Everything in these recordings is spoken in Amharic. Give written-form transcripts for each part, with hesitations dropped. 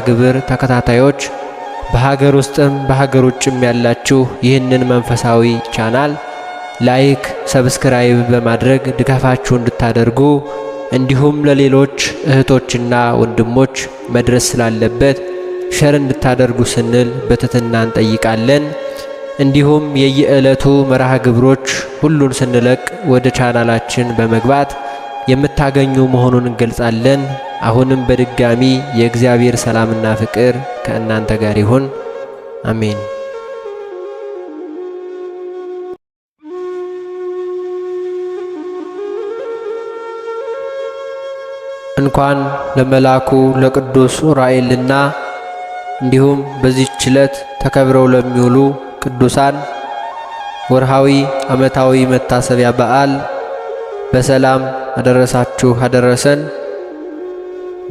ግብር ተከታታዮች በሀገር ውስጥም በሀገር ውጭም ያላችሁ ይህንን መንፈሳዊ ቻናል ላይክ፣ ሰብስክራይብ በማድረግ ድጋፋችሁ እንድታደርጉ እንዲሁም ለሌሎች እህቶችና ወንድሞች መድረስ ስላለበት ሸር እንድታደርጉ ስንል በትህትና እንጠይቃለን። እንዲሁም የየዕለቱ መርሃ ግብሮች ሁሉን ስንለቅ ወደ ቻናላችን በመግባት የምታገኙ መሆኑን እንገልጻለን። አሁንም በድጋሚ የእግዚአብሔር ሰላምና ፍቅር ከእናንተ ጋር ይሁን። አሜን። እንኳን ለመልአኩ ለቅዱስ ዑራኤልና እንዲሁም በዚህች ዕለት ተከብረው ለሚውሉ ቅዱሳን ወርሃዊ ዓመታዊ መታሰቢያ በዓል በሰላም አደረሳችሁ አደረሰን።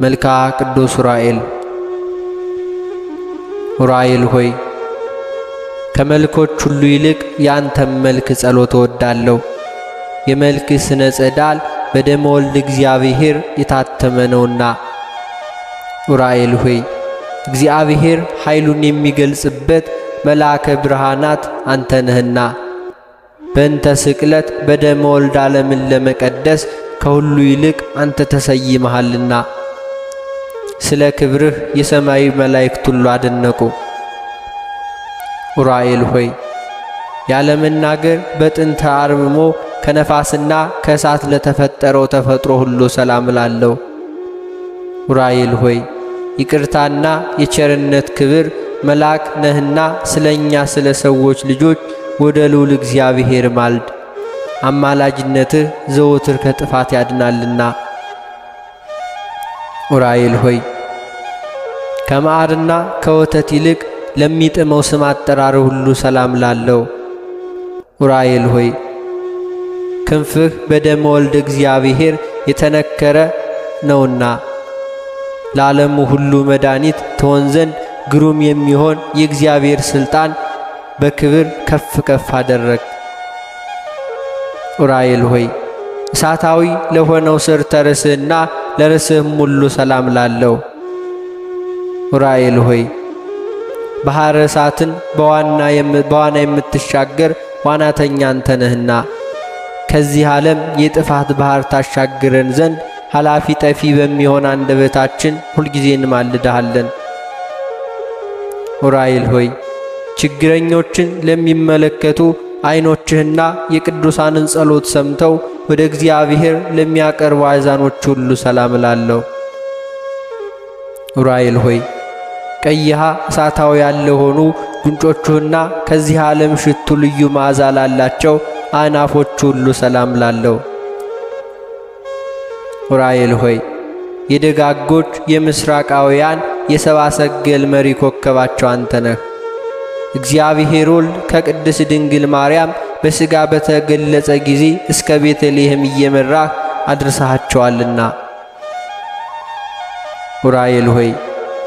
መልክአ ቅዱስ ዑራኤል። ዑራኤል ሆይ ከመልኮች ሁሉ ይልቅ የአንተም መልክ ጸሎት እወዳለሁ። የመልክ ስነ ጸዳል በደመ ወልድ እግዚአብሔር የታተመ ነውና። ዑራኤል ሆይ እግዚአብሔር ኃይሉን የሚገልጽበት መልአከ ብርሃናት አንተ ነህና በእንተ ስቅለት በደመ ወልድ ዓለምን ለመቀደስ ከሁሉ ይልቅ አንተ ተሰይመሃልና። ስለ ክብርህ የሰማይ መላእክት ሁሉ አደነቁ። ዑራኤል ሆይ ያለመናገር በጥንተ አርምሞ ከነፋስና ከእሳት ለተፈጠረው ተፈጥሮ ሁሉ ሰላም እላለሁ። ዑራኤል ሆይ ይቅርታና የቸርነት ክብር መልአክ ነህና ስለኛ ስለ ሰዎች ልጆች ወደ ልዑል እግዚአብሔር ማልድ። አማላጅነትህ ዘወትር ከጥፋት ያድናልና። ዑራኤል ሆይ ከማዕርና ከወተት ይልቅ ለሚጥመው ስም አጠራር ሁሉ ሰላም ላለው። ዑራኤል ሆይ ክንፍህ በደመ ወልድ እግዚአብሔር የተነከረ ነውና ለዓለሙ ሁሉ መድኃኒት ትሆን ዘንድ ግሩም የሚሆን የእግዚአብሔር ሥልጣን በክብር ከፍ ከፍ አደረግ። ዑራኤል ሆይ እሳታዊ ለሆነው ሥርተ ርስህና ለርስህም ሁሉ ሰላም ላለው። ዑራኤል ሆይ ባሕረ እሳትን በዋና የምትሻገር ዋናተኛ አንተ ነህና ከዚህ ዓለም የጥፋት ባሕር ታሻግረን ዘንድ ኃላፊ ጠፊ በሚሆን አንደበታችን ሁልጊዜ እንማልድሃለን። ዑራኤል ሆይ ችግረኞችን ለሚመለከቱ ዐይኖችህና የቅዱሳንን ጸሎት ሰምተው ወደ እግዚአብሔር ለሚያቀርቡ አሕዛኖች ሁሉ ሰላም እላለሁ። ዑራኤል ሆይ ቀይሃ እሳታዊ ያልሆኑ ጉንጮቹና ከዚህ ዓለም ሽቱ ልዩ መዓዛ ላላቸው አናፎች ሁሉ ሰላም ላለው። ዑራኤል ሆይ የደጋጎች የምስራቃውያን የሰብአ ሰገል መሪ ኮከባቸው አንተ ነህ። እግዚአብሔር ወልድ ከቅድስት ድንግል ማርያም በሥጋ በተገለጸ ጊዜ እስከ ቤተልሔም እየመራህ አድርሰሃቸዋልና። ዑራኤል ሆይ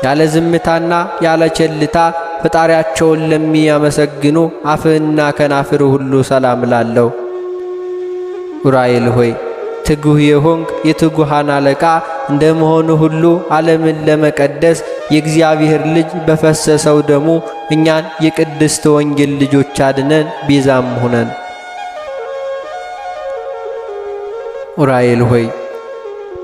ያለ ዝምታና ያለ ቸልታ ፈጣሪያቸውን ለሚያመሰግኑ አፍህና ከናፍር ሁሉ ሰላም ላለው። ዑራኤል ሆይ ትጉህ የሆንክ የትጉሃን አለቃ እንደመሆኑ ሁሉ ዓለምን ለመቀደስ የእግዚአብሔር ልጅ በፈሰሰው ደሙ እኛን የቅድስት ወንጌል ልጆች አድነን ቤዛም ሁነን። ዑራኤል ሆይ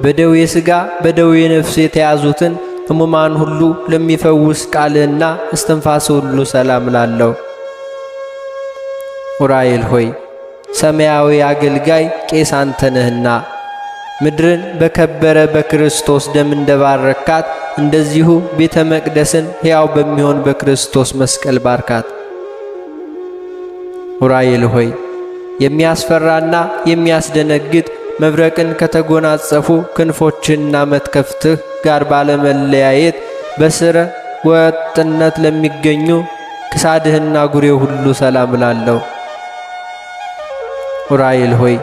በደዌ ሥጋ በደዌ ነፍስ የተያዙትን ሕሙማን ሁሉ ለሚፈውስ ቃልህና እስትንፋስ ሁሉ ሰላም ላለው። ዑራኤል ሆይ ሰማያዊ አገልጋይ ቄስ አንተ ነህና ምድርን በከበረ በክርስቶስ ደም እንደባረካት እንደዚሁ ቤተ መቅደስን ሕያው በሚሆን በክርስቶስ መስቀል ባርካት። ዑራኤል ሆይ የሚያስፈራና የሚያስደነግጥ መብረቅን ከተጎናጸፉ ክንፎችና መትከፍትህ ጋር ባለመለያየት በስረ ወጥነት ለሚገኙ ክሳድህና ጉሬው ሁሉ ሰላም ላለው። ዑራኤል ሆይ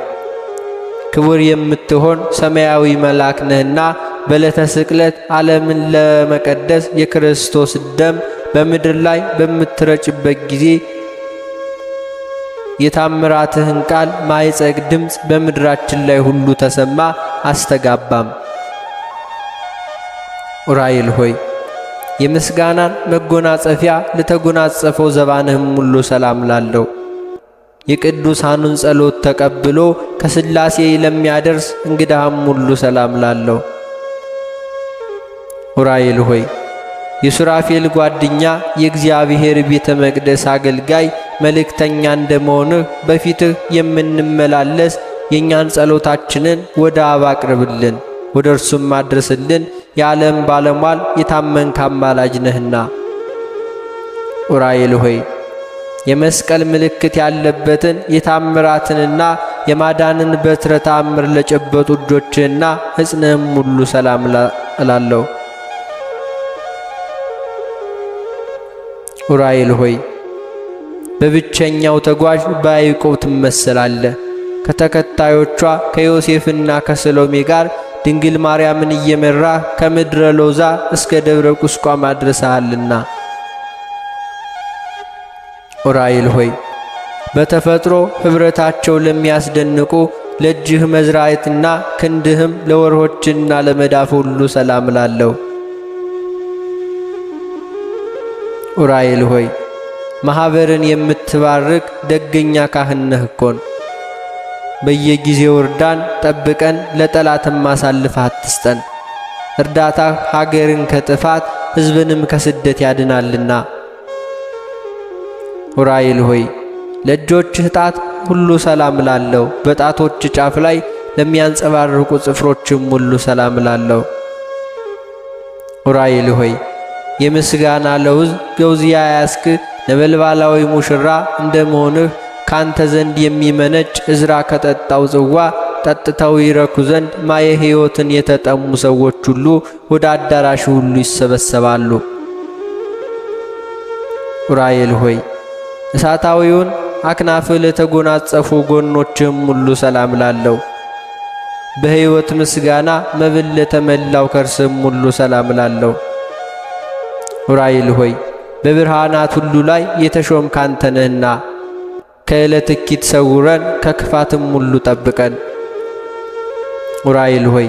ክቡር የምትሆን ሰማያዊ መልአክ ነህና በዕለተ ስቅለት ዓለምን ለመቀደስ የክርስቶስ ደም በምድር ላይ በምትረጭበት ጊዜ የታምራትህን ቃል ማይጸግ ድምፅ በምድራችን ላይ ሁሉ ተሰማ አስተጋባም። ዑራኤል ሆይ የምስጋናን መጎናጸፊያ ለተጎናጸፈው ዘባንህም ሁሉ ሰላም ላለው የቅዱሳኑን ጸሎት ተቀብሎ ከሥላሴ ለሚያደርስ እንግዳህም ሁሉ ሰላም ላለው ዑራኤል ሆይ የሱራፌል ጓደኛ የእግዚአብሔር ቤተ መቅደስ አገልጋይ መልእክተኛ እንደመሆንህ በፊትህ የምንመላለስ የእኛን ጸሎታችንን ወደ አብ አቅርብልን፣ ወደ እርሱም አድርስልን። የዓለም ባለሟል የታመንክ አማላጅ ነህና። ዑራኤል ሆይ የመስቀል ምልክት ያለበትን የታምራትንና የማዳንን በትረ ተአምር ለጨበጡ እጆችህና ሕጽንህም ሁሉ ሰላም እላለሁ። ዑራኤል ሆይ በብቸኛው ተጓዥ በያዕቆብ ትመሰላለህ። ከተከታዮቿ ከዮሴፍና ከሰሎሜ ጋር ድንግል ማርያምን እየመራህ ከምድረ ሎዛ እስከ ደብረ ቁስቋም አድርሰሃልና። ዑራኤል ሆይ በተፈጥሮ ኅብረታቸው ለሚያስደንቁ ለእጅህ መዝራዕትና ክንድህም ለወርሆችና ለመዳፍ ሁሉ ሰላም እላለሁ። ዑራኤል ሆይ ማኅበርን የምትባርክ ደገኛ ካህን ነህ እኮን። በየጊዜው እርዳን፣ ጠብቀን፣ ለጠላትም አሳልፈህ አትስጠን። እርዳታህ ሀገርን ከጥፋት ሕዝብንም ከስደት ያድናልና። ዑራኤል ሆይ ለእጆችህ ጣት ሁሉ ሰላም ላለው በጣቶች ጫፍ ላይ ለሚያንጸባርቁ ጽፍሮችም ሁሉ ሰላም ላለው። ዑራኤል ሆይ የምስጋና ለውዝ ገውዚያ ያስክ ነበልባላዊ ሙሽራ እንደመሆንህ ካንተ ዘንድ የሚመነጭ ዕዝራ ከጠጣው ጽዋ ጠጥተው ይረኩ ዘንድ ማየ ሕይወትን የተጠሙ ሰዎች ሁሉ ወደ አዳራሽ ሁሉ ይሰበሰባሉ። ዑራኤል ሆይ እሳታዊውን አክናፍ ለተጎናጸፉ ጎኖችም ሁሉ ሰላም ላለው በሕይወት ምስጋና መብል ለተመላው ከርስም ሁሉ ሰላም ላለው። ዑራኤል ሆይ በብርሃናት ሁሉ ላይ የተሾምክ አንተ ነህና ከዕለት እኪት ሰውረን ከክፋትም ሁሉ ጠብቀን። ዑራኤል ሆይ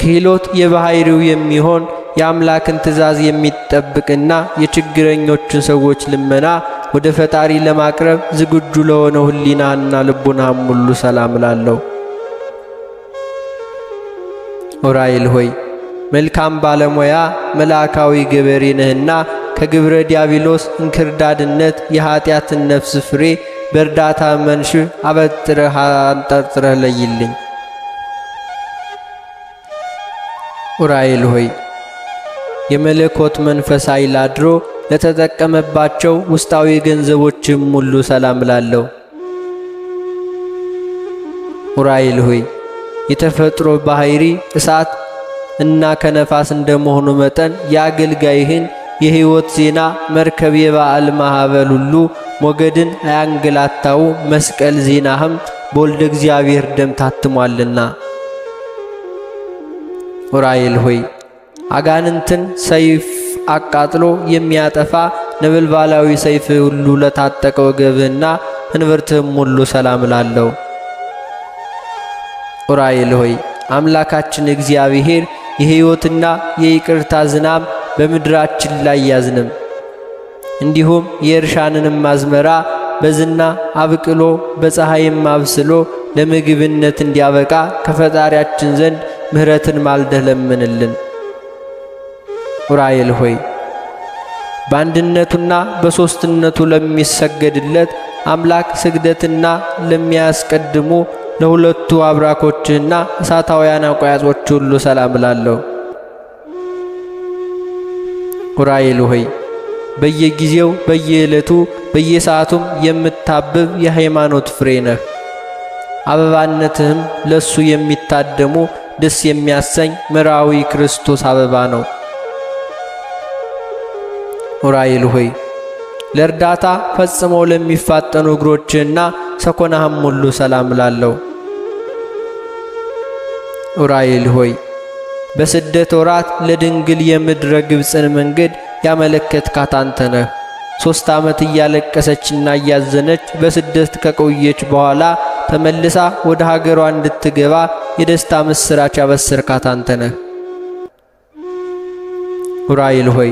ክህሎት የባሕሪው የሚሆን የአምላክን ትእዛዝ የሚጠብቅና የችግረኞችን ሰዎች ልመና ወደ ፈጣሪ ለማቅረብ ዝግጁ ለሆነው ሕሊናና ልቡናም ሁሉ ሰላም ላለው። ዑራኤል ሆይ መልካም ባለሙያ መልአካዊ ገበሬ ነህና ከግብረ ዲያብሎስ እንክርዳድነት የኀጢአትን ነፍስ ፍሬ በእርዳታ መንሽ አበጥረህ አንጠርጥረህ ለይልኝ። ዑራኤል ሆይ የመለኮት መንፈስ ኃይል አድሮ ለተጠቀመባቸው ውስጣዊ ገንዘቦችም ሁሉ ሰላም ላለው። ዑራኤል ሆይ የተፈጥሮ ባሕሪ እሳት እና ከነፋስ እንደመሆኑ መጠን የአገልጋይህን የሕይወት ዜና መርከብ የበዓል ማኅበል ሁሉ ሞገድን አያንገላታው መስቀል ዜናህም በወልደ እግዚአብሔር ደም ታትሟልና። ዑራኤል ሆይ አጋንንትን ሰይፍ አቃጥሎ የሚያጠፋ ነበልባላዊ ሰይፍ ሁሉ ለታጠቀ ወገብህና እንብርትህም ሁሉ ሰላም ላለው። ዑራኤል ሆይ አምላካችን እግዚአብሔር የሕይወትና የይቅርታ ዝናብ በምድራችን ላይ ያዝንም፣ እንዲሁም የእርሻንንም አዝመራ በዝና አብቅሎ በፀሐይም አብስሎ ለምግብነት እንዲያበቃ ከፈጣሪያችን ዘንድ ምሕረትን ማልደህ ለምንልን። ዑራኤል ሆይ በአንድነቱና በሦስትነቱ ለሚሰገድለት አምላክ ስግደትና ለሚያስቀድሙ ለሁለቱ አብራኮችህና እሳታውያን አቋያጾች ሁሉ ሰላም እላለሁ። ዑራኤል ሆይ በየጊዜው በየዕለቱ በየሰዓቱም የምታብብ የሃይማኖት ፍሬ ነህ። አበባነትህም ለሱ የሚታደሙ ደስ የሚያሰኝ መራዊ ክርስቶስ አበባ ነው። ዑራኤል ሆይ ለእርዳታ ፈጽመው ለሚፋጠኑ እግሮችህና ሰኮናህም ሁሉ ሰላም ላለው። ዑራኤል ሆይ በስደት ወራት ለድንግል የምድረ ግብፅን መንገድ ያመለከትካት አንተ ነህ። 3 ዓመት እያለቀሰችና እያዘነች በስደት ከቆየች በኋላ ተመልሳ ወደ ሀገሯ እንድትገባ የደስታ ምስራች ያበሰርካት አንተ ነህ። ዑራኤል ሆይ